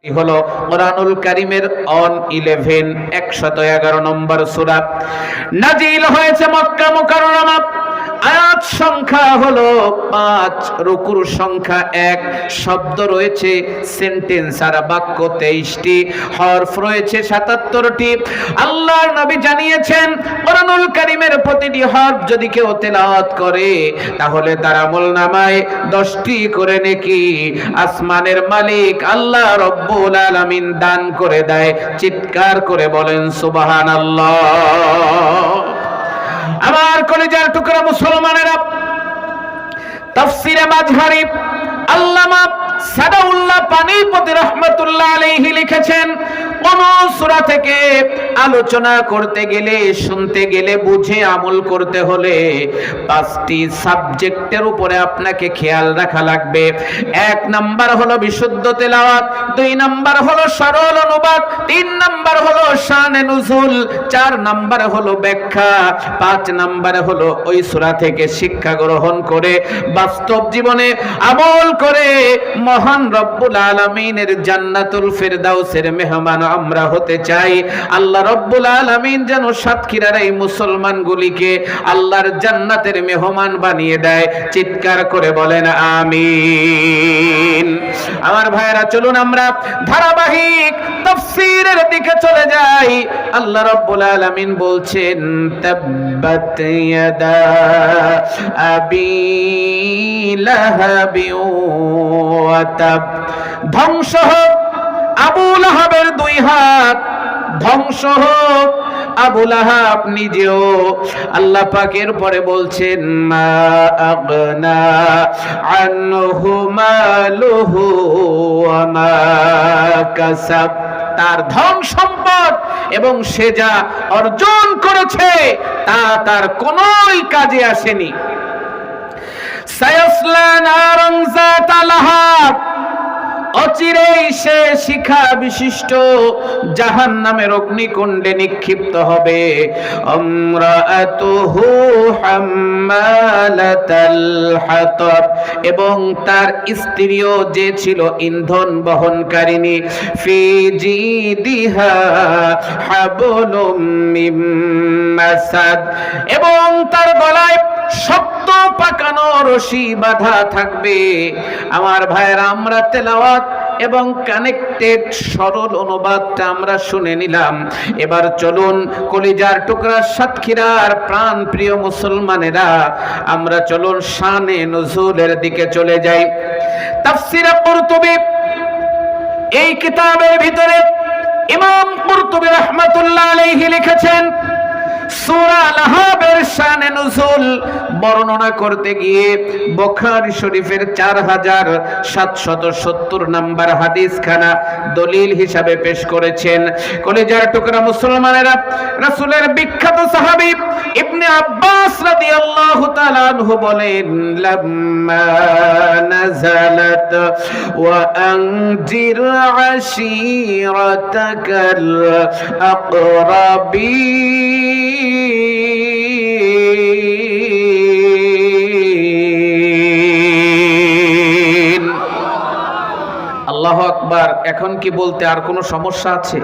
হলো কোরআনুল কারীমের অন 11 111 নম্বর সূরা নাজিল হয়েছে মক্কা মুকাররমা। আয়াত সংখ্যা হলো 5, রুকুর সংখ্যা 1, শব্দ রয়েছে সেন্টেন্স আর বাক্য 23টি, হরফ রয়েছে 77টি। আল্লাহর নবী জানিয়েছেন কোরআনুল কারীমের প্রতিটি হরফ যদি কেউ তেলাওয়াত করে তাহলে তার আমলনামায় 10টি করে নেকি আসমানের মালিক আল্লাহ রব্বুল আলামিন দান করে দেয়। চিৎকার করে বলেন সুবহানাল্লাহ। আমার কলিজার টুকরা মুসলমানেরা, তাফসীরে মাযহারি আল্লামা সাদাউল্লাহ পানিপতি রাহমাতুল্লাহ আলাইহি লিখেছেন, কোন সূরা থেকে আলোচনা করতে গেলে, শুনতে গেলে, বুঝে আমল করতে হলে 5টি সাবজেক্টের উপরে আপনাকে খেয়াল রাখা লাগবে। 1 নাম্বার হলো বিশুদ্ধ তেলাওয়াত, 2 নাম্বার হলো সরল অনুবাদ, 3 নাম্বার হলো শানে নুজুল, 4 নাম্বার হলো ব্যাখ্যা, 5 নাম্বার হলো ওই সূরা থেকে শিক্ষা গ্রহণ করে বাস্তব জীবনে আমল করে মহান রব্বুল আলামিনের জান্নাতুল ফিরদাউসের মেহমান আমরা হতে চাই। আল্লাহ রব্বুল আলামিন যেন সাতক্ষীরার এই মুসলমানগুলিকে আল্লাহর জান্নাতের মেহমান বানিয়ে দেয়। চিৎকার করে বলেন আমিন। আমার ভাইরা, চলুন আমরা ধারাবাহিক তাফসীরের দিকে চলে যাই। আল্লাহ রব্বুল আলামিন বলছেন, তাব্বাত ইয়াদা আবি লাহাবি ওয়া তাব, ধ্বংস হোক আবু লাহাবের 2 হাত, ধ্বংস হোক আবু লাহাব নিজেও। আল্লাহ পাকের পরে বলছেন, মা আগনা আনহু মালুহু ওয়া মা কাসাব, তার ধন সম্পদ এবং সে যা অর্জন করেছে তা তার কোনোই কাজে আসেনি। সায়াসলা নারান যাতা লাহাব, অচিরেই সে শিখা বিশিষ্ট জাহান্নামের অগ্নিকুণ্ডে নিক্ষিপ্ত হবে। আমরাতুহু হাম্মালাতাল হাতাব, এবং তার স্ত্রীও যে ছিল ইন্ধন বহনকারিণী। ফি জিদিহা হাবলুম মিন মাসাদ, এবং তার গলায় শক্ত পাকানো রশি বাঁধা থাকবে। আমার ভাইরা, আমরা তেলাওয়াত এবং কানেক্টেড সরল অনুবাদটা আমরা শুনে নিলাম। এবার চলুন কলিজার টুকরা সাতক্ষীরার প্রাণ প্রিয় মুসলমানেরা, আমরা চলুন শানে নুজুলের দিকে চলে যাই। তাফসীরে কুরতুবী, এই কিতাবের ভিতরে ইমাম কুরতুবী রাহমাতুল্লাহ আলাইহি লিখেছেন, সূরা লাহাবের শানে নুজুল বর্ণনা করতে গিয়ে বুখারী শরীফের 4770 নম্বর হাদিস খানা দলিল হিসাবে পেশ করেছেন। কলিজার টুকরা মুসলমানেরা, রাসূলের বিখ্যাত সাহাবী ইবনে আব্বাস রাদিয়াল্লাহু তাআলা আনহু বলেন, লাম্মা নাযালাত ওয়া আনজির আশীরাতাকাল আকরাবিন। আল্লাহু আকবার। এখন কি বলতে আর কোনো সমস্যা আছে?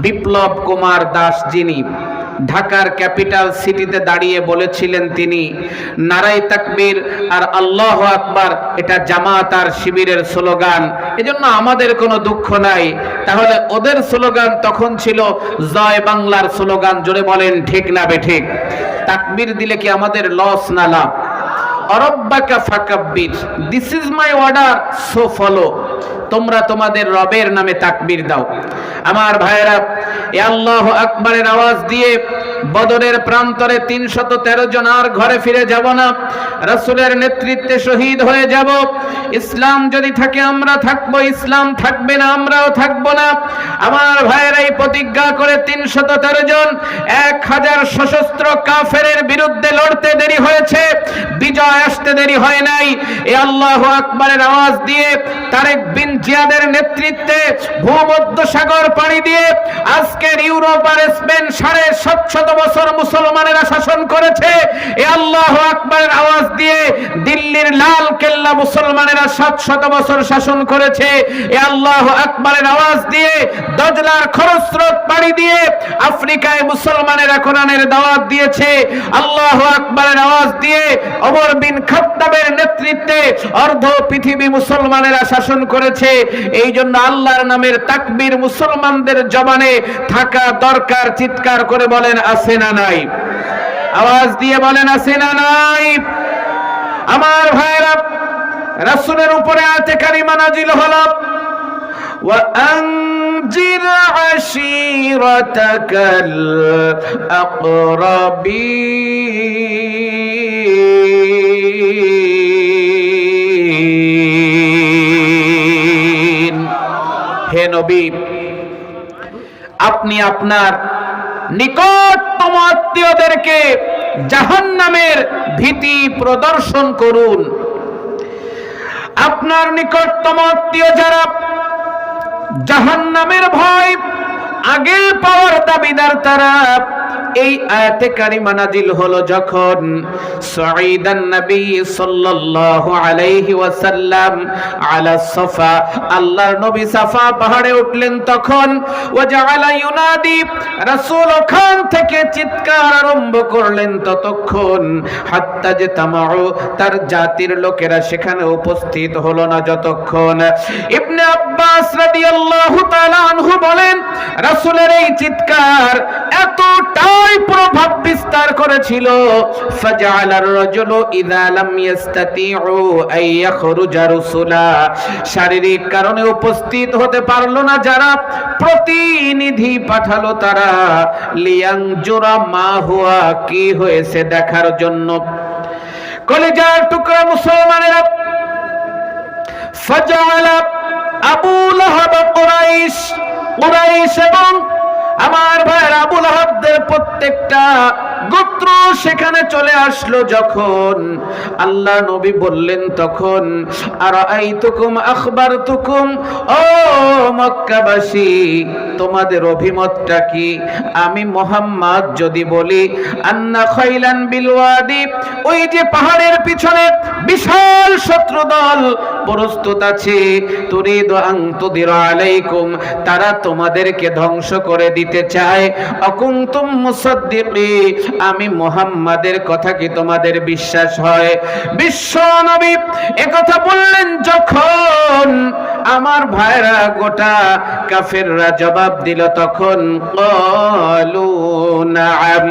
বিপ্লব কুমার দাস, যিনি ঢাকার ক্যাপিটাল সিটিতে দাঁড়িয়ে বলেছিলেন, তিনি নারায়ে তাকবীর আর আল্লাহু আকবার এটা জামাত আর শিবিরের স্লোগান, এজন্য আমাদের কোনো দুঃখ নাই। তাহলে ওদের স্লোগান তখন ছিল জয় বাংলার স্লোগান। জোরে বলেন ঠিক না বেঠিক? তাকবীর দিলে কি আমাদের লস না লাভ? রব্বাকা ফাকাব্বির, this is my order, so follow. তোমরা তোমাদের রবের নামে তাকবীর দাও। আমার ভাইয়েরা, এ আল্লাহু আকবারের আওয়াজ দিয়ে বদরের প্রান্তরে 313 জন আর ঘরে ফিরে যাব না, রাসূলের নেতৃত্বে শহীদ হয়ে যাব। ইসলাম যদি থাকে আমরা থাকবো, ইসলাম থাকবে না আমরাও থাকবো না। আমার ভাইয়েরা, এই প্রতিজ্ঞা করে 313 জন 1000 সশস্ত্র কাফেরের বিরুদ্ধে লড়তে দেরি হয়েছে, বিজয় আসতে দেরি হয় নাই। এ আল্লাহু আকবারের আওয়াজ দিয়ে তারেক বিন জিয়াদের নেতৃত্বে ভূমধ্যসাগর পাড়ি দিয়ে আজকের ইউরোপ আর স্পেন 750 বছর মুসলমানেরা শাসন করেছে। এ আল্লাহু আকবারের আওয়াজ দিয়ে দিল্লির লাল কেল্লা মুসলমানেরা 700 বছর শাসন করেছে। এ আল্লাহু আকবারের আওয়াজ দিয়ে দজলার খরস্রোত পাড়ি দিয়ে আফ্রিকায় মুসলমানেরা কোরআনের দাওয়াত দিয়েছে। আল্লাহু আকবারের আওয়াজ দিয়ে ওমর বিন খাত্তাবের নেতৃত্বে অর্ধ পৃথিবী মুসলমানেরা শাসন করেছে। এই জন্য আল্লাহর নামের তাকবীর মুসলমানদের জবানে থাকা দরকার। চিৎকার করে বলেন আছে না নাই? আওয়াজ দিয়ে বলেন আছে না নাই? আমার ভাইরা, রাসূলের উপরে আয়াতে কারিমা নাজিল হলো وأنذر عشيرتك الأقربين। হে নবী, আপনি আপনার নিকটতম আত্মীয়দেরকে জাহান্নামের ভীতি প্রদর্শন করুন। আপনার নিকটতম আত্মীয় যারা জাহান্নামের ভয় আগে পাওয়ার দাবিদার, তারা এই আয়াতে কারিমা নাজিল হলো যখন সাঈদান নবী সাল্লাল্লাহু আলাইহি ওয়াসাল্লাম আলা সাফা, আল্লাহর নবী সাফা পাহাড়ে উঠলেন, তখন ওয়াজআলা ইউনাদি, রাসূল ওখান থেকে চিৎকার আরম্ভ করলেন ততক্ষণ হাত্তা যে তামাউ, তার জাতির লোকেরা সেখানে উপস্থিত হলো না যতক্ষণ। ইবনে আব্বাস রাদিয়াল্লাহু তাআলা আনহু বলেন, রাসূলের এই চিৎকার এতটাই প্রভাব বিস্তার করেছিল, ফাজআলার রাজুলু ইযা লাম ইস্তাতিউ আন ইয়াখরুজা রাসূলা, শারীরিক কারণে উপস্থিত হতে পারলো না যারা, প্রতিনিধি পাঠালো তারা লিয়ানজুরা মা হুয়া, কি হয়েছে দেখার জন্য। কলিজার টুকরা মুসলমানেরা, ফাজআলা আবু লাহাব কুরাইশ এবং আমার ভাইরা আবু লাহাবদের প্রত্যেকটা গোত্র সেখানে চলে আসলো। যখন আল্লাহ নবী বললেন তখন, আরাআইতুকুম আখবারতুকুম, ও মক্কাবাসী তোমাদের অভিমতটা কি? আমি মুহাম্মদ যদি বলি আন্না খাইলান বিল ওয়াদি, ওই যে পাহাড়ের পিছনে বিশাল শত্রু দল প্রস্তুত আছে, তুরিদু আন তুদিরা আলাইকুম, তারা তোমাদেরকে ধ্বংস করে দিতে চায়, অকুনতুম মুসাদ্দিকি, আমি মুহাম্মাদের কথা কি তোমাদের বিশ্বাস হয়? বিশ্ব নবী একথা বললেন যখন, আমার ভাইরা গোটা কাফেররা জবাব দিল তখন, ক্বালু নাআম,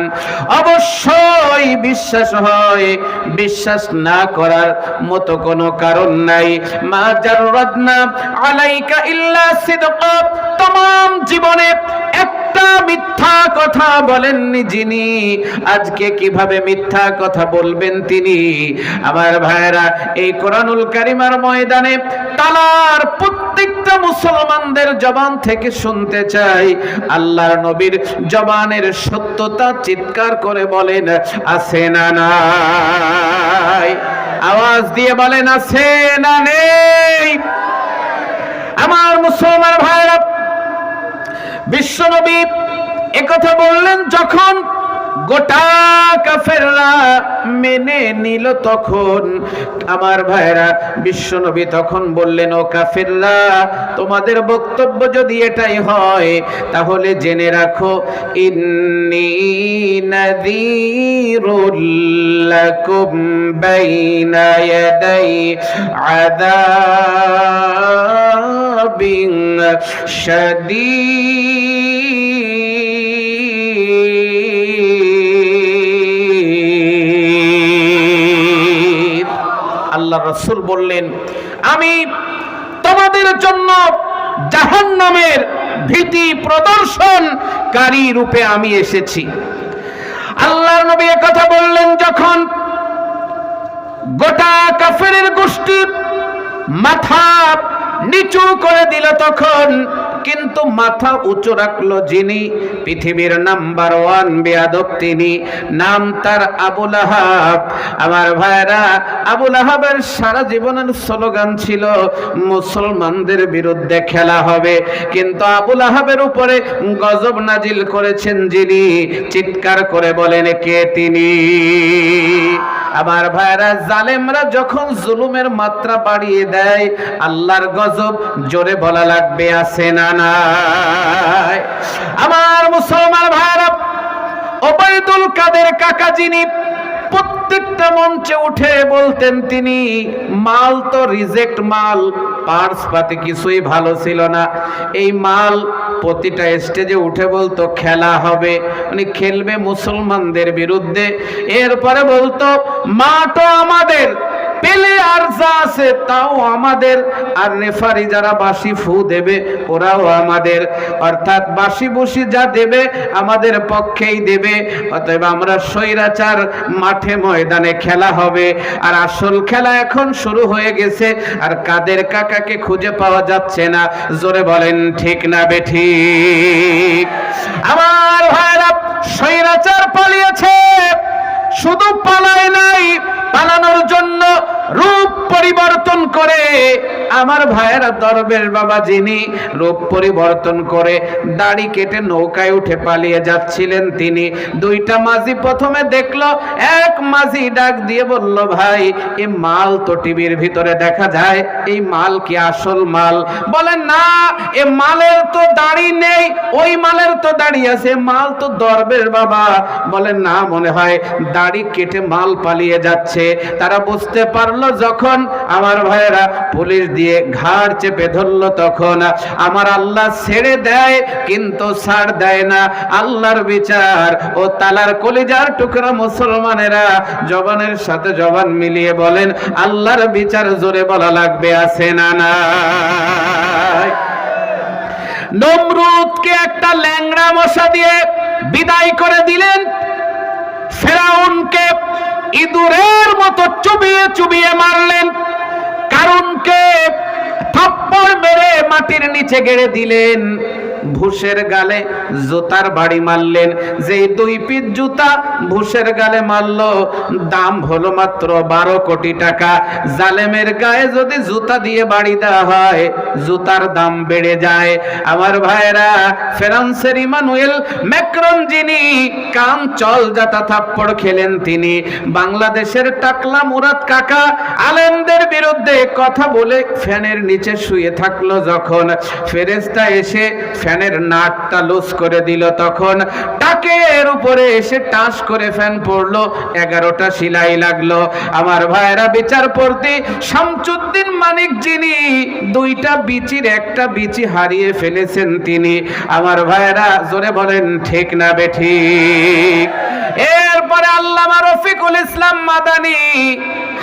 অবশ্যই বিশ্বাস হয়, বিশ্বাস না করার মতো কোনো কারণ নাই। মা জাররাদনা আলাইকা ইল্লা সিদকা, तमाम জীবনে একটা মিথ্যা কথা বলেননি যিনি, আজকে কিভাবে মিথ্যা কথা বলবেন তিনি? আমার ভাইরা, এই কোরআনুল কারীমের ময়দানে তালার প্রত্যেকটা মুসলমানদের জবান থেকে শুনতে চাই, আল্লাহর নবীর জবানের সত্যতা চিৎকার করে বলেন আছে না নাই? আওয়াজ দিয়ে বলেন আছে না নেই? আমার মুসলমান ভাইরা, বিশ্বনবী একথা বললেন যখন গোটা কাফেররা মেনে নিল, তখন আমার ভাইরা বিশ্বনবী তখন বললেন, ও কাফেররা, তোমাদের বক্তব্য যদি এটাই হয় তাহলে জেনে রাখো, ইন্নী নাযীরুল লাকুম বাইনা ইয়াদাই আযাবিন শাদীদ। আল্লাহ রাসূল বললেন, আমি তোমাদের জন্য জাহান্নামের ভীতি প্রদর্শনকারী রূপে আমি এসেছি। আল্লাহর নবী কথা বললেন যখন গোটা কাফেরের গোষ্ঠী মাথা নিচু করে দিল, তখন কিন্তু মাথা উঁচু রাখলো যিনি, পৃথিবীর নাম্বার 1 বেয়াদব তিনি, নাম তার আবু লাহাব। আমার ভাইরা, আবু লাহাবের সারা জীবনের স্লোগান ছিল মুসলমানদের বিরুদ্ধে খেলা হবে। কিন্তু আবু লাহাবের উপরে গজব নাজিল করেছেন যিনি, চিৎকার করে বলেন কে তিনি? আমার ভাইরা, জালেমরা যখন জুলুমের মাত্রা বাড়িয়ে দেয়, আল্লাহর গজব জোরে বলা লাগবে আছে না নাই? আমার মুসলমান ভাইরা, ওবায়দুল কাদের কাকা যিনি প্রত্যেকটা মঞ্চে উঠে বলতেন তিনি, মাল তো রিজেক্ট মাল, পার্স পাতি কিছুই ভালো ছিল না। এই মাল প্রতিটা স্টেজে উঠে বলতো খেলা হবে, উনি খেলবে মুসলমানদের বিরুদ্ধে। এরপরে বলতো মাঠও আমাদের, প্লেয়ার যা আছে তাও আমাদের, আর রেফারি যারা বাঁশি ফু দেবে ওরাও আমাদের, অর্থাৎ বাঁশি বুশি যা দেবে আমাদের পক্ষেই দেবে। অতএব আমরা স্বৈরাচার মাঠে ময়দানে খেলা হবে। আর আসল খেলা এখন শুরু হয়ে গেছে, আর কাদের কাকাকে খুঁজে পাওয়া যাচ্ছে না। জোরে বলেন ঠিক না বেঠিক? আমার ভাইরা, স্বৈরাচার পালিয়েছে, শুধু পালায় নাই, পালানোর জন্য রূপ পরিবর্তন করে। আমার ভাইয়েরা, দরবেশ বাবা যিনি রূপ পরিবর্তন করে দাড়ি কেটে নৌকায় উঠে পালিয়ে যাচ্ছিলেন তিনি, দুইটা মাঝি প্রথমে দেখলো। এক মাঝি ডাক দিয়ে বলল, ভাই এই মাল তো টিভির ভিতরে দেখা যায়, এই মাল কি আসল মাল? বলেন না, এ মালের তো দাড়ি নেই, ওই মালের তো দাড়ি আছে, মাল তো দরবেশ বাবা। বলেন না, মনে হয় দাড়ি কেটে মাল পালিয়ে যাচ্ছে। তারা বুঝতে পারলো যখন, আমার ভাইয়েরা, পুলিশ দিয়ে ঘাড় চেপে ধরলো, তখন আমার আল্লাহ ছেড়ে দেয় কিন্তু ছাড় দেয় না। আল্লাহর বিচার ও তালার কলিজার টুকরা মুসলমানেরা জবানের সাথে জবান মিলিয়ে বলেন আল্লাহর বিচার জোরে বলা লাগবে আছে না নাই? নমরুদকে একটা ল্যাংড়া মশা দিয়ে বিদায় করে দিলেন। ফেরাউনকে ইঁদুরের মতো চুবিয়ে চুবিয়ে মারলেন। কারুনকে থাপ্পড় মেরে মাটির নিচে গেড়ে দিলেন। ভুষের গালে জুতার বাড়ি মারলেন। যেই 2 পিস জুতা ভুষের গালে মারলো, দাম হলো মাত্র 12 কোটি টাকা। জালেমের গায়ে যদি জুতা দিয়ে বাড়ি দেওয়া হয়, জুতার দাম বেড়ে যায়। আমার ভাইরা, ফ্রান্সের ইমানুয়েল ম্যাক্রন যিনি কাম চল যাতা থাপ্পড় খেলেন, তিনি বাংলাদেশের টাকলা মুরাদ কাকা আলেমদের বিরুদ্ধে কথা বলে ফ্যানের নিচে শুয়ে থাকলো। যখন ফেরেশতা এসে ফ্যানের নাটটা লুজ করে দিল, তখন টাকের উপরে এসে টাস করে ফ্যান পড়লো, 11টা সেলাই লাগলো। আমার ভাইরা, বিচারপতি শামসুদ্দিন মানিক যিনি 2টা বিচির 1টা বিচি হারিয়ে ফেলেছেন তিনি। আমার ভাইরা, জোরে বলেন ঠিক না বেঠিক? এরপরে আল্লামা রফিকুল ইসলাম মাদানী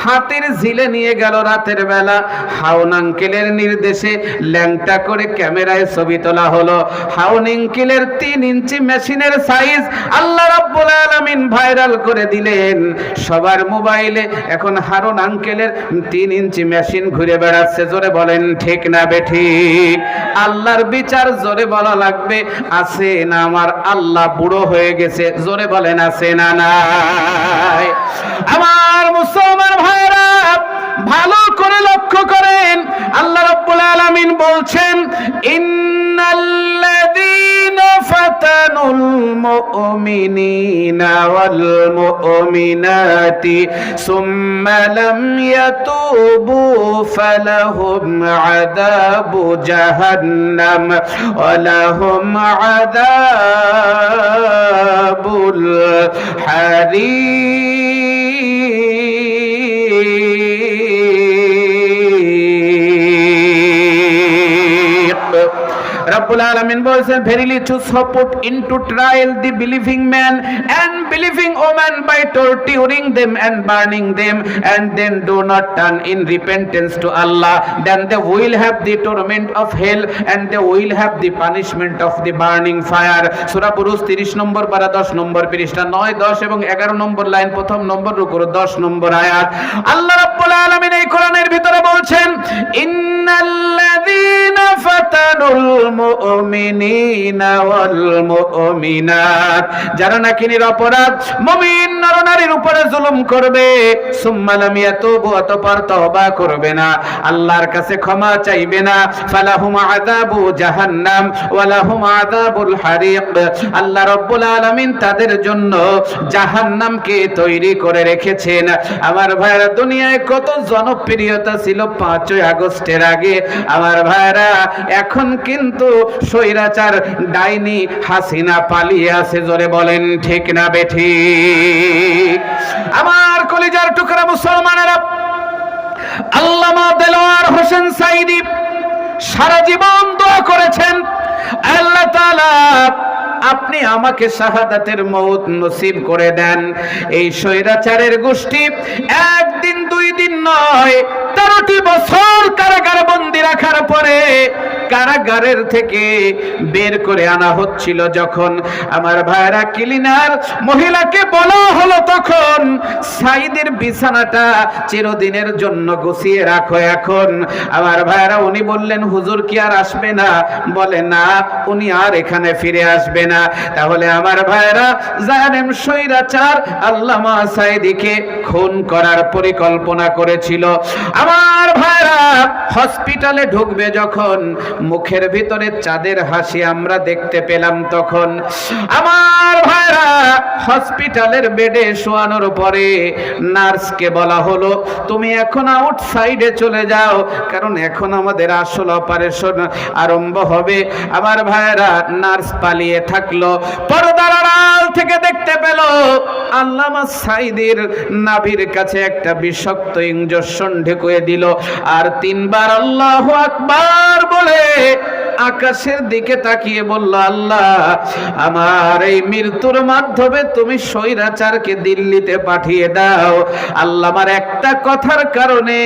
হাতির ঝিলে নিয়ে গেল রাতের বেলা। হাউন আঙ্কেলের নির্দেশে ল্যাংটা করে ক্যামেরায় ছবি তোলা হলো। হাউন আঙ্কেলের 3 ইঞ্চি মেশিনের সাইজ আল্লাহ রাব্বুল আলামিন ভাইরাল করে দিলেন সবার মোবাইলে। এখন হারুন আঙ্কেলের 3 ইঞ্চি মেশিন ঘুরে বেড়াচ্ছে। জোরে বলেন ঠিক না বেঠিক? আল্লাহর বিচার জোরে বলা লাগবে আছে না? আমার আল্লাহ বুড়ো হয়ে গেছে। জোরে বলেন আছে না নাই? আমার মুসলমান ভাইরা, ভালো করে লক্ষ্য করেন, আল্লাহ রাব্বুল আলামিন বলছেন ইন্নাল্লাযীনা ফাতানুল মুমিনিনা ওয়াল মুমিনাতি সুম্মা লাম ইয়াতুবু ফালাহুম আযাবু জাহান্নাম ওয়া লাহুম আযাবুল হারিক। Rabbul Alamin বলেছেন, verily to put into trial the believing man and believing woman by torturing them and burning them, and then do not turn in repentance to Allah, then they will have the torment of hell and they will have the punishment of the burning fire. সূরা বুরুজ 30 নম্বর পারা 10 নম্বর পৃষ্ঠা 9, 10 এবং 11 নম্বর line, প্রথম নম্বর রুকুর 10 নম্বর আয়াত। আল্লাহ রাব্বুল আলামিন এই কোরআনের ভিতরে বলছেন ইন্নাল্লাযীনা ফাতানুল মুমিনিনা ওয়াল মুমিনাত, যারা নাকি নিরপরাধ মুমিন নরনারীর উপরে জুলুম করবে, সুম্মা লাম ইয়াতুবু, অতঃপর তওবা করবে না, আল্লাহর কাছে ক্ষমা চাইবে না, ফালাহুম আযাবু জাহান্নাম ওয়া লাহুম আযাবুল হারিক, আল্লাহ রাব্বুল আলামিন তাদের জন্য জাহান্নামকে তৈরি করে রেখেছেন। আমার ভাইরা, দুনিয়ায় কত জনপ্রিয়তা ছিল 5ই আগস্টের আগে, আমার ভাইরা এখন কিন্তু স্বৈরাচার ডাইনি হাসিনা পালিয়ে আছে। জোরে বলেন ঠিক না বেঠিক? আমার কলিজার টুকরা মুসলমানেরা, আল্লামা দেলোয়ার হোসেন সাঈদী সারা জীবন দোয়া করেছেন, আল্লাহ তাআলা আপনি আমাকে শাহাদাতের মওত নসিব করে দেন। এই স্বৈরাচারের গোষ্ঠী একদিন 2 দিন নয়, 13টি বছর কারাগারে বন্দী রাখার পরে কারাগারের থেকে বের করে আনা হচ্ছিল যখন, আমার ভাইরা ক্লিনার মহিলাকে বলা হলো তখন সাঈদীর বিছানাটা চিরদিনের জন্য গুছিয়ে রাখো। এখন আমার ভাইরা উনি বললেন, হুজুর কি আর আসবে না? বলে না, উনি আর এখানে ফিরে আসবে না। তাহলে আমার ভাইরা জালেম স্বৈরাচার আল্লামা সাঈদীকে খুন করার পরিকল্পনা করেছিল। আমার ভাইরা হসপিটালে ঢুকবে যখন মুখের ভিতরে চাঁদের হাসি আমরা দেখতে পেলাম, তখন আমার ভাইরা হসপিটালের বেডে শোয়ানোর পরে নার্সকে বলা হলো, তুমি এখন আউটসাইডে চলে যাও, কারণ এখন আমাদের আসল অপারেশন আরম্ভ হবে। আমার ভাইরা নার্স পালিয়ে থাকলো, পর্দার আড়াল থেকে দেখতে পেল আল্লামা সাঈদীর নাভির কাছে একটা বিষাক্ত ইনজেকশন ঢুকিয়ে দিল, আর 3 বার আল্লাহু আকবার বলে আকাশের দিকে তাকিয়ে বলল, আল্লাহ আমার এই মৃত্যুর মাধ্যমে তুমি স্বৈরাচারকে দিল্লিতে পাঠিয়ে দাও। আল্লাহ আমার একটা কথার কারণে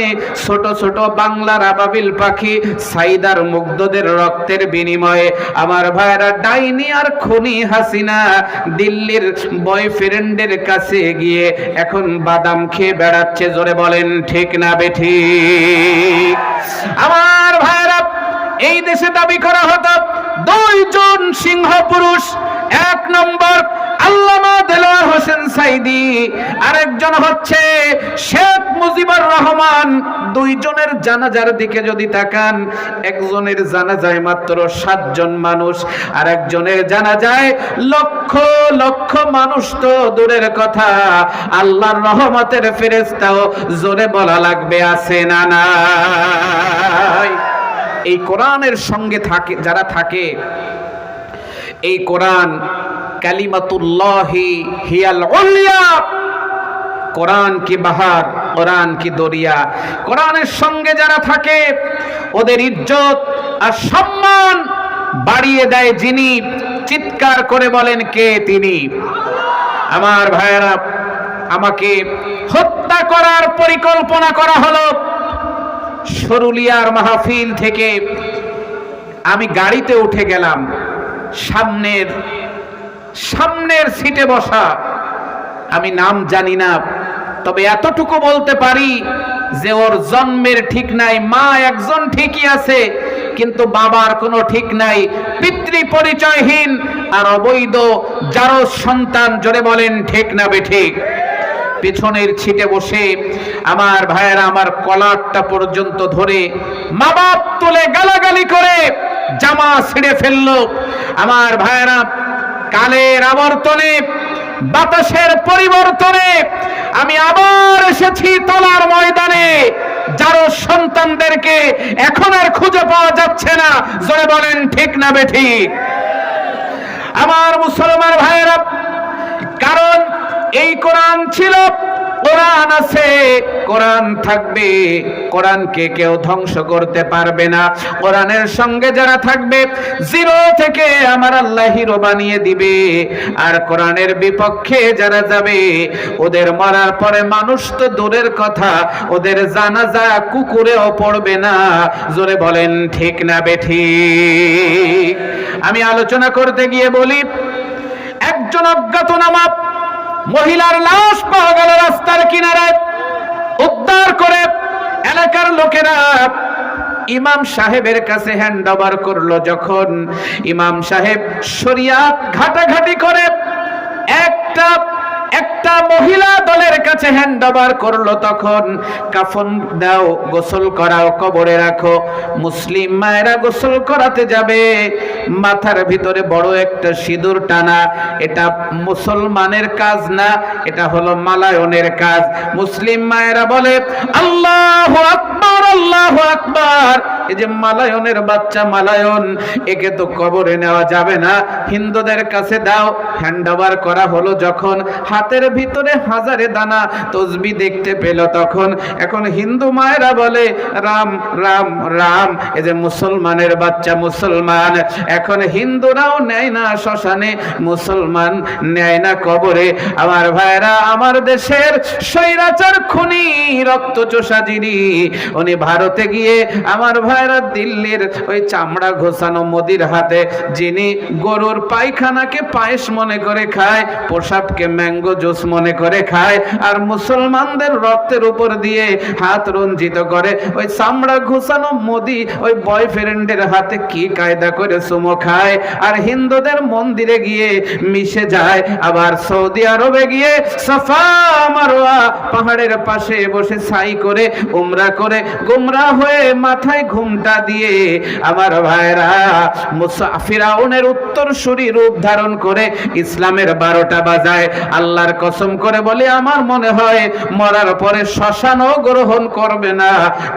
ছোট ছোট বাংলার আবাবিল পাখি সাইদার মুগ্ধদের রক্তের বিনিময়ে আমার ভাইরা ডাইনি আর খুনি হাসিনা দিল্লির বয়ফ্রেন্ডের কাছে গিয়ে এখন বাদাম খেয়ে বেড়াচ্ছে। জোরে বলেন ঠিক না বেঠিক? আমার ভাইরা এই দেশে দাবি করা হতো 2 জন সিংহ পুরুষ, 1 নম্বর আল্লামা দেলোয়ার হোসেন সাঈদী, আরেকজন হচ্ছে শেখ মুজিবুর রহমান। 2 জনের জানাজার দিকে যদি তাকান, একজনের জানাজায় মাত্র 7 জন মানুষ, আর একজনের জানাজায় লক্ষ লক্ষ মানুষ তো দূরের কথা, আল্লাহর রহমতের ফেরেশতাও জোরে বলা লাগবে আছে না নাই? এই কোরআনের সঙ্গে থাকে যারা থাকে, এই কোরআন কালিমাতুল্লাহি হিয়াল উলিয়া, কোরআন কি বাহার, কোরআন কি দরিয়া, কোরআনের সঙ্গে যারা থাকে ওদের ইজ্জত আর সম্মান বাড়িয়ে দেয় যিনি, চিৎকার করে বলেন কে তিনি? আমার ভাইয়েরা, আমাকে হত্যা করার পরিকল্পনা করা হলো। সরুলিয়ার মাহফিল থেকে আমি গাড়িতে উঠে গেলাম, সামনের সিটে বসা, আমি নাম জানি না, তবে এতটুকু বলতে পারি যে ওর জন্মের ঠিক নাই, মা একজন ঠিকই আছে কিন্তু বাবার কোনো ঠিক নাই, পিতৃ পরিচয়হীন আর অবৈধ যারো সন্তান। জোরে বলেন ঠিক না বেঠিক? পিছনের ছিটে বসে আমার ভাইয়েরা আমার কলারটা পর্যন্ত ধরে মা বাপ তুলে গালাগালি করে জামা ছিঁড়ে ফেললো। আমার ভাইয়েরা কালের আবর্তনে, বাতাসের পরিবর্তনে আমি আবার এসেছি তলার ময়দানে, যার সন্তানদেরকে এখন আর খুঁজে পাওয়া যাচ্ছে না। জোরে বলেন ঠিক না বেঠিক? আমার মুসলমান ভাইয়েরা, কারণ এই কোরআন ছিল, কোরআন আছে, কোরআন থাকবে, কোরআনকে কেউ ধ্বংস করতে পারবে না। কোরআনের সঙ্গে যারা থাকবে জিরো থেকে আমার আল্লাহ হিরো বানিয়ে দিবে, আর কোরআনের বিপক্ষে যারা যাবে ওদের মরার পরে মানুষ তো দূরের কথা, ওদের জানাজা কুকুরেও পড়বে না। জোরে বলেন ঠিক না বেঠিক? আমি আলোচনা করতে গিয়ে বলি, একজন অজ্ঞাতনামা মহিলার লাশ পাওয়া গেল রাস্তার কিনারে, উদ্ধার করে এলাকার লোকেরা ইমাম সাহেবের কাছে হ্যান্ড ওভার করলো। যখন ইমাম সাহেব শরিয়াত ঘাটাঘাটি করে একটা মহিলা দলের কাছে হ্যান্ড ওভার করলো, তখন কাফন দাও, গোসল করাও, কবরে রাখো। মুসলিম মায়েরা গোসল করাতে যাবে, মাথার ভিতরে বড় একটা সিঁদুর টানা। এটা মুসলমানের কাজ না, এটা হলো মালায়নের কাজ। মুসলিম মায়েরা বলে আল্লাহু আকবার, আল্লাহু আকবার। এই যে মালায়নের বাচ্চা, মালায়ন, একে তো কবরে নেওয়া যাবে না, হিন্দুদের কাছে দাও। হ্যান্ড ওভার করা হলো। যখন হাতের ভিতরে হাজারে দানা তসবি দেখতে পেল, তখন এখন হিন্দু মায়েরা বলে রাম রাম রাম। এই যে মুসলমানের বাচ্চা, মুসলমান। এখন হিন্দুরাও নেয় না শ্মশানে, মুসলমান নেয় না কবরে। আমার ভাইরা, আমার দেশের স্বৈরাচার খুনি রক্তচোষা যিনি, উনি ভারতে গিয়ে আমার ভাইরা দিল্লির ওই চামড়া ঘোষানো মোদির হাতে, যিনি গরুর পায়খানাকে পায়েস মনে করে খায়, প্রসাবকে ম্যাঙ্গো জুস মনে করে খায়, আর মুসলমানদের রক্তের উপর দিয়ে হাত রঞ্জিত করে, ওই চামড়া ঘোষানো মোদি ওই বয়ফ্রেন্ডের হাতে কি কায়দা করে চুমো খায়, আর হিন্দুদের মন্দিরে গিয়ে মিশে যায়। আবার সৌদি আরবে গিয়ে সাফা মারওয়া পাহাড়ের পাশে বসে সাই করে উমরা করে গোমরা হয়ে মাথায় ঘুমটা দিয়ে আমার ভাইরা ফিরাউনের উত্তরসূরি রূপ ধারণ করে ইসলামের 12টা বাজায়। আল্লাহর কসম করে বলে, আমার মনে হয় মরার পরে শ্মশানও গ্রহণ করবে না,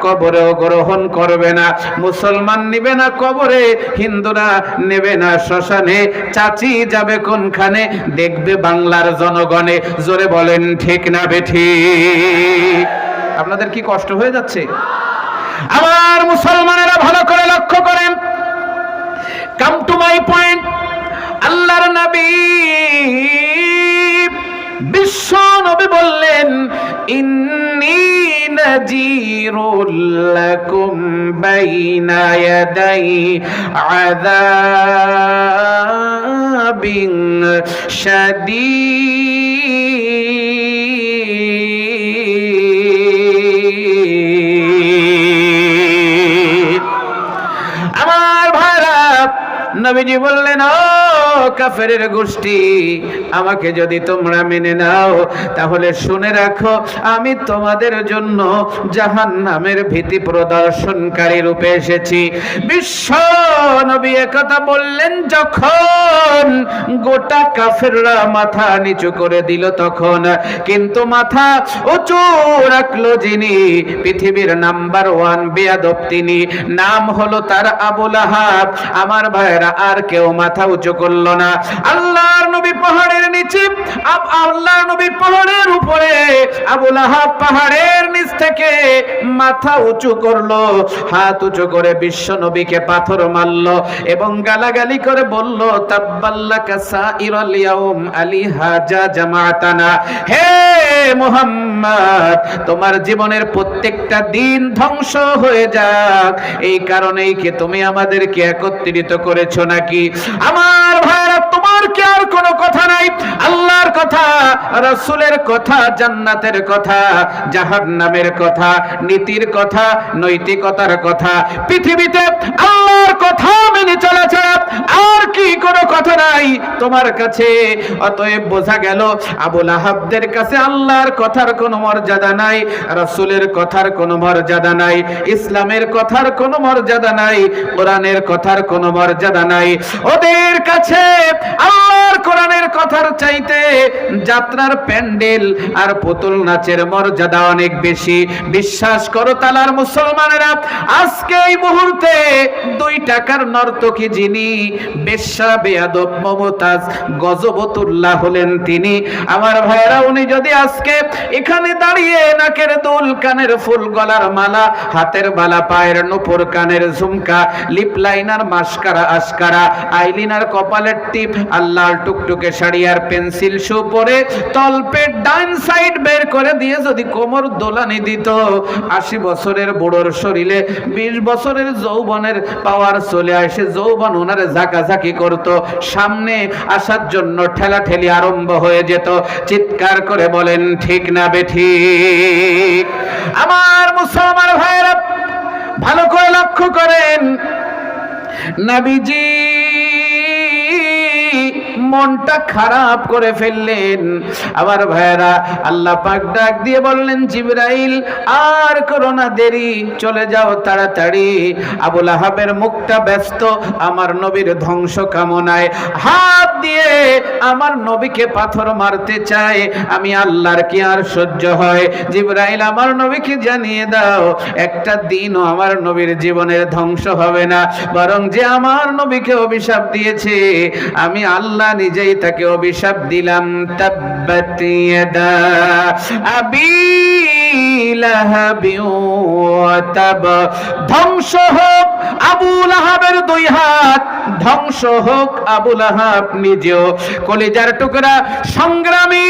কবরেও গ্রহণ করবে না। মুসলমান নিবে না কবরে, হিন্দুরা নেবে না শ্মশানে। চাচি যাবে কোনখানে? দেখবে বাংলার জনগণে। জোরে বলেন ঠিক না বেঠিক? আপনাদের কি কষ্ট হয়ে যাচ্ছে? আমার মুসলমানেরা ভালো করে লক্ষ্য করেন। Come to my point. আল্লাহর নবী, বিশ্ব নবী বললেন, ইন্নী নাযীরুল লাকুম বাইনা ইয়াদাই আযাবিন শাদীদ। আমার ভাইরা, নবীজি বললেন, ও কাফেরের গোষ্ঠী, আমাকে যদি তোমরা মেনে নাও, তাহলে শুনে রাখো, আমি তোমাদের জন্য জাহান্নামের ভীতি প্রদর্শনকারী রূপে এসেছি। বিশ্ব নবী একথা বললেন যখন গোটা কাফেররা মাথা নিচু করে দিল, তখন কিন্তু মাথা উঁচু রাখলো যিনি, পৃথিবীর নাম্বার 1 বেয়াদব, তিনি, নাম হলো তার আবু লাহাব। আমার ভাইরা, আর কেউ মাথা উঁচু করলো না। আল্লাহর নবী পাহাড়ের নিচে, আল্লাহর নবী পাহাড়ের উপরে, আবু লাহাব পাহাড়ের নিচ থেকে মাথা উঁচু করলো, হাত উঁচু করে বিশ্ব নবীকে পাথর মারলো এবং গালাগালি করে বলল, তাব্বাল্লাকা সাইরাল ইয়াউম আলিহাজা জামাতানা। হে মুহাম্মদ, তোমার জীবনের প্রত্যেকটা দিন ধ্বংস হয়ে যাক, এই কারণেই কি তুমি আমাদেরকে একত্রিত করেছো নাকি? আমার ভাইরা, তোমার কি আর কোনো কথা নাই? আল্লাহর কথা, রাসূলের কথা, জান্নাতের কথা, জাহান্নামের কথা, নীতির কথা, নৈতিকতার কথা, পৃথিবীতে আল্লাহর কথা মেনে চলা ছাড়া আর কি কোনো কথা নাই তোমার কাছে? অতএব বোঝা গেল, আবু লাহাবদের কাছে আল্লাহর কথার কোনো মর্যাদা নাই, রাসূলের কথার কোনো মর্যাদা নাই, ইসলামের কথার কোনো মর্যাদা নাই, কোরআনের কথার কোনো মর্যাদা নাই। ওদের কাছে আল্লাহর কোরআনের কথার চাইতে যাত্রার প্যান্ডেল আর পুতুল নাচের মর্যাদা অনেক বেশি। বিশ্বাস করো তালার মুসলমানেরা, আজকে এই মুহূর্তে 2 টাকার নর্তকী যিনি, বেশ্যা বেয়াদব মমতাজ গজবতুল্লাহ হলেন তিনি। আমার ভাইয়েরা, উনি যদি আজকে এখানে দাঁড়িয়ে নাকের দুল, কানের ফুল, গলার মালা, হাতের বালা, পায়ের নূপুর, কানের ঝুমকা, লিপ লাইনার, মাস্কারা, আস্কারা, আইলিনার, কপালের টিপ, আল্লাহর টুকটুকে শাড়ি আর পেন্সিল শু পরে তলপেট ডান সাইড বের করে দিয়ে যদি কোমর দোলানি দিত, 80 বছরের বুড়োর শরীরে 20 বছরের যৌবনের পাওয়ার চলে আসে, যৌবন ওনারে ঝাঁকাঝাঁকি করত, সামনে আসার জন্য ঠেলাঠেলি আরম্ভ হয়ে যেত। চিৎকার করে বলেন ঠিক না বেঠিক? আমার মুসলমান ভাইরা, ভালো করে লক্ষ্য করেন, নবীজি মনটা খারাপ করে ফেললেন। আমার ভাইরা, আল্লাহ পাক ডাক দিয়ে বললেন, জিবরাইল আর করো না দেরি, চলে যাও তাড়াতাড়ি। আবু লাহাবের মুখটা ব্যস্ত আমার নবীর ধ্বংস কামনায়, হাত দিয়ে আমার নবীকে পাথর মারতে চায়। আমি আল্লাহর কি আর সহ্য হয়? জিবরাইল আমার নবীকে জানিয়ে দাও, একটা দিনও আমার নবীর জীবনের ধ্বংস হবে না, বরং যে আমার নবীকে অভিশাপ দিয়েছে আমি আল্লাহ নিজেই তাকে অভিশাপ দিলাম। তাব্বাত ইয়াদা আবি লাহাবি ওয়া তাব, ধ্বংস হোক আবু লাহাবের দুই হাত, ধ্বংস হোক আবু লাহাব নিজেও। কলিজার টুকরা সংগ্রামী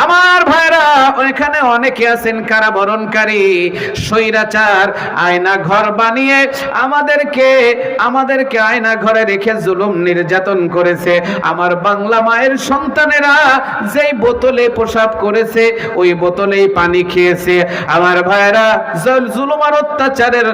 আমার ভাইরা, ওইখানে অনেকে আছেন কারাবরণকারী, স্বৈরাচার আয়না ঘর বানিয়ে আমাদেরকে আয়না ঘরে রেখে জুলুম নির্যাতন করেছে। আমার বাংলা মায়ের সন্তানেরা যেই বোতলে প্রসাব করেছে ওই বোতলেই পানি খেয়েছে। আমার ভাইরা, জুলুম আর অত্যাচারের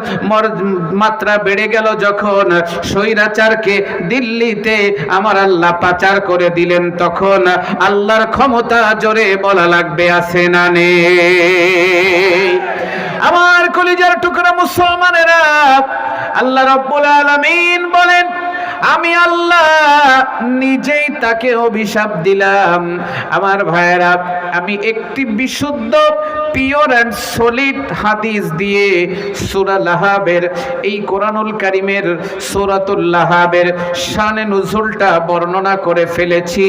মাত্রা বেড়ে গেল যখন, স্বৈরাচারকে দিল্লিতে আমার আল্লাহ পাচার করে দিলেন, তখন আল্লাহর ক্ষমতা জোরে বলা লাগবে আছে না নেই? আমার কলিজার টুকরা মুসলমানেরা, আল্লাহ রাব্বুল আলামিন বলেন, আমি আল্লাহ নিজেই তাকে অভিশাপ দিলাম। আমার ভাইয়েরা, আমি একটি বিশুদ্ধ পিওর অ্যান্ড সলিড হাদিস দিয়ে সূরা লাহাবের, এই কোরআনুল কারীমের সূরাতুল লাহাবের শানে নুজুলটা বর্ণনা করে ফেলেছি।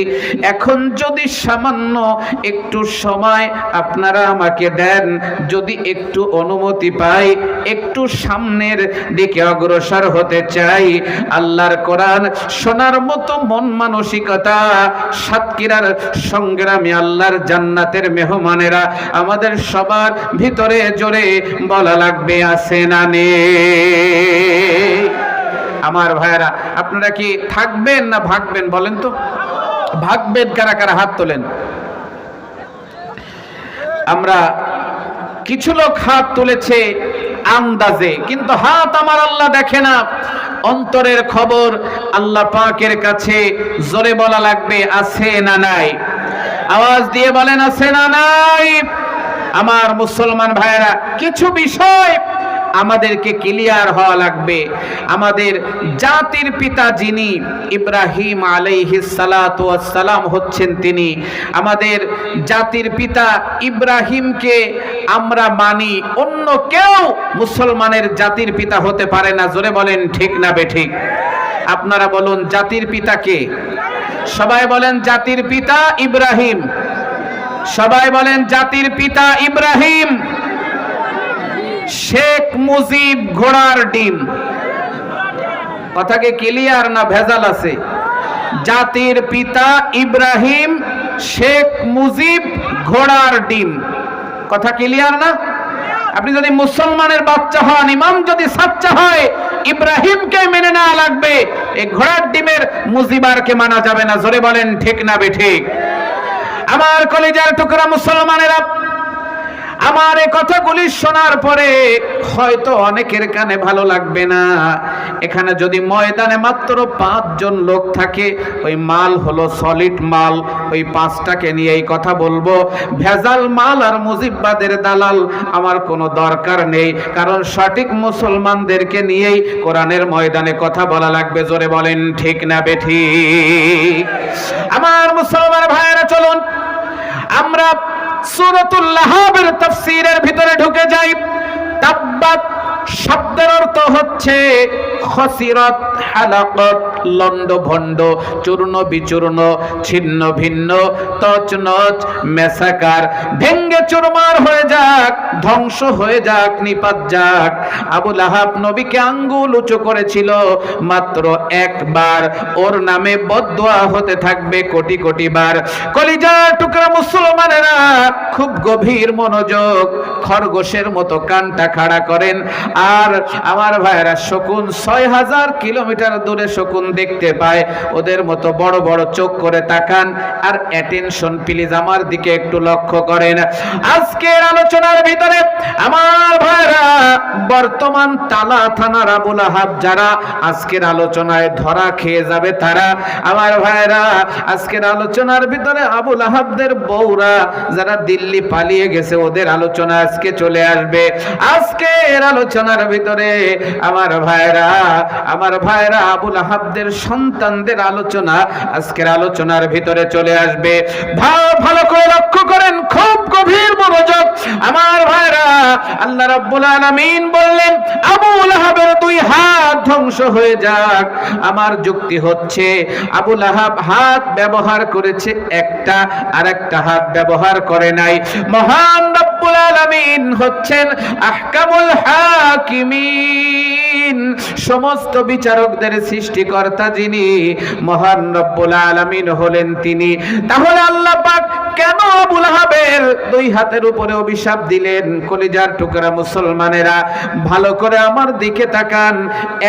এখন যদি সামান্য একটু সময় আপনারা আমাকে দেন, যদি একটু অনুমতি পাই, একটু সামনের দিকে অগ্রসর হতে চাই, আল্লাহর কোরআন শোনার মতো মন মানসিকতা সাতক্ষীরার সংগ্রামী আল্লাহর জান্নাতের মেহমানেরা আমাদের সবার ভিতরে জোরে বলা লাগবে আছে না নেই? আমার ভাইরা, আপনারা কি থাকবেন না ভাগবেন বলেন তো? ভাগবেন কারা কারা? হাত তোলেন। আমরা কিছু লোক হাত তুলেছে আন্দাজে, কিন্তু হাত আমার আল্লাহ দেখে না, অন্তরের খবর আল্লাহ পাকের কাছে। জোরে বলা লাগবে আছে না নাই? আওয়াজ দিয়ে বলেন আছে না নাই? আমার মুসলমান ভাইরা, কিছু বিষয় আমাদেরকে ক্লিয়ার হওয়া লাগবে। আমাদের জাতির পিতা যিনি, ইব্রাহিম আলাইহিস সালাতু ওয়াস সালাম হচ্ছেন তিনি। আমাদের জাতির পিতা ইব্রাহিমকে আমরা মানি, অন্য কেউ মুসলমানের জাতির পিতা হতে পারে না। জোরে বলেন ঠিক না বেঠিক? আপনারা বলুন জাতির পিতা কে? সবাই বলেন জাতির পিতা ইব্রাহিম। সবাই বলেন জাতির পিতা ইব্রাহিম। শেখ মুজিব ঘোড়ার ডিম। কথা কি ক্লিয়ার না ভেজাল আছে? জাতির পিতা ইব্রাহিম, শেখ মুজিব ঘোড়ার ডিম। কথা ক্লিয়ার না? আপনি যদি মুসলমানের বাচ্চা হন, ইমাম যদি সাচ্চা হয়, ইব্রাহিমকে মেনে নেওয়া লাগবে, এই ঘোড়ার ডিমের মুজিবারকে মানা যাবে না। জোরে বলেন ঠিক না বেঠিক? আমার কলিজার টুকরা মুসলমানেরা, আমার এই কথাগুলি শোনার পরে হয়তো অনেকের কানে ভালো লাগবে না। এখানে যদি ময়দানে মাত্র 5 জন লোক থাকে, ওই মাল হলো সলিড মাল, ওই 5টাকে নিয়ে এই কথা বলবো। ভেজাল মাল আর মুজিববাদের দালাল আমার কোনো দরকার নেই, কারণ সঠিক মুসলমানদেরকে নিয়েই কোরআনের ময়দানে কথা বলা লাগবে। জোরে বলেন ঠিক না বেঠিক? আমার মুসলমান ভাইয়েরা, চলুন আমরা সূরাতুল লাহাবের তাফসীরের ভিতরে ঢুকে যাই। তাব্বাত শব্দের অর্থ হচ্ছে খসিরাত, হালাকত, লন্ড ভন্ড, চূর্ণ বিচূর্ণ, ছিন্ন ভিন্ন, তছনছ, মেসাকার, ভেঙ্গে চুরমার হয়ে যাক, ধ্বংস হয়ে যাক, নিপাত যাক। আবু লাহাব নবীকে আঙ্গুল উঁচু করেছিল মাত্র একবার, ওর নামে বদদুয়া হতে থাকবে কোটি কোটি বার। কলিজার টুকরা মুসলমানেরা, খুব গভীর মনোযোগ, খরগোশের মতো কানটা খাড়া করেন। আর আমার ভাইরা, শকুন 6000 কিলোমিটার কিলোমিটার দূরে শকুন দেখতে পায়, ওদের মতো বড় বড় চোখ করে তাকান। আর অ্যাটেনশন প্লিজ, আমার দিকে একটু লক্ষ্য করেন। আজকের আলোচনার ভিতরে আমার ভাইরা, বর্তমান তালা থানার আবুল আহাব যারা আজকের আলোচনায় ধরা খেয়ে যাবে তারা, আমার ভাইরা আজকের আলোচনার ভিতরে আবুল আহাবদের বউরা যারা দিল্লি পালিয়ে গেছে ওদের আলোচনা আজকে চলে আসবে। আজকের আলোচনার ভিতরে আমার ভাইরা আবুল আহাবদের সন্তানদের আলোচনা আজকের আলোচনার ভিতরে চলে আসবে। ভালো করে লক্ষ্য করেন, খুব গভীর মনোযোগ। আমার ভাইরা, আল্লাহ রাব্বুল আলামিন বললেন আবুল আহাবের দুই হাত ধ্বংস হয়ে যাক। আমার যুক্তি হচ্ছে আবুল আহাব হাত ব্যবহার করেছে একটা, আর একটা হাত ব্যবহার করে নাই। মহান রব্বুল আলামিন হচ্ছেন আহকামুল হাকিমিন, সমস্ত বিচারকদের সৃষ্টিকর্তা যিনি, মহান রব্বুল আলামিন হলেন তিনি। তাহলে আল্লাহ পাক কেন আবুল আহাবের দুই হাতের উপরে অভিশাপ দিলেন? কলিজার টুকরা মুসলমানেরা, ভালো করে আমার দিকে তাকান।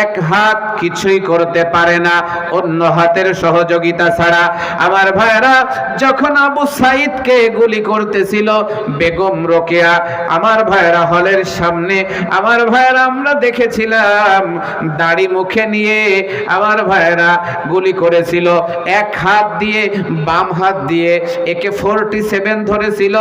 এক হাত কিছুই করতে পারে না অন্য হাতের সহযোগিতা ছাড়া। আমার ভাইরা, যখন আবু সাইদকে গুলি করতেছিল বেগম রোকেয়া, আমার ভাইরা হলের সামনে, আমার ভাইরা আমরা দেখেছিলাম দাড়ি মুখে নিয়ে আমার ভাইরা গুলি করেছিল। এক হাত দিয়ে, বাম হাত দিয়ে AK-47 ধরেছিল।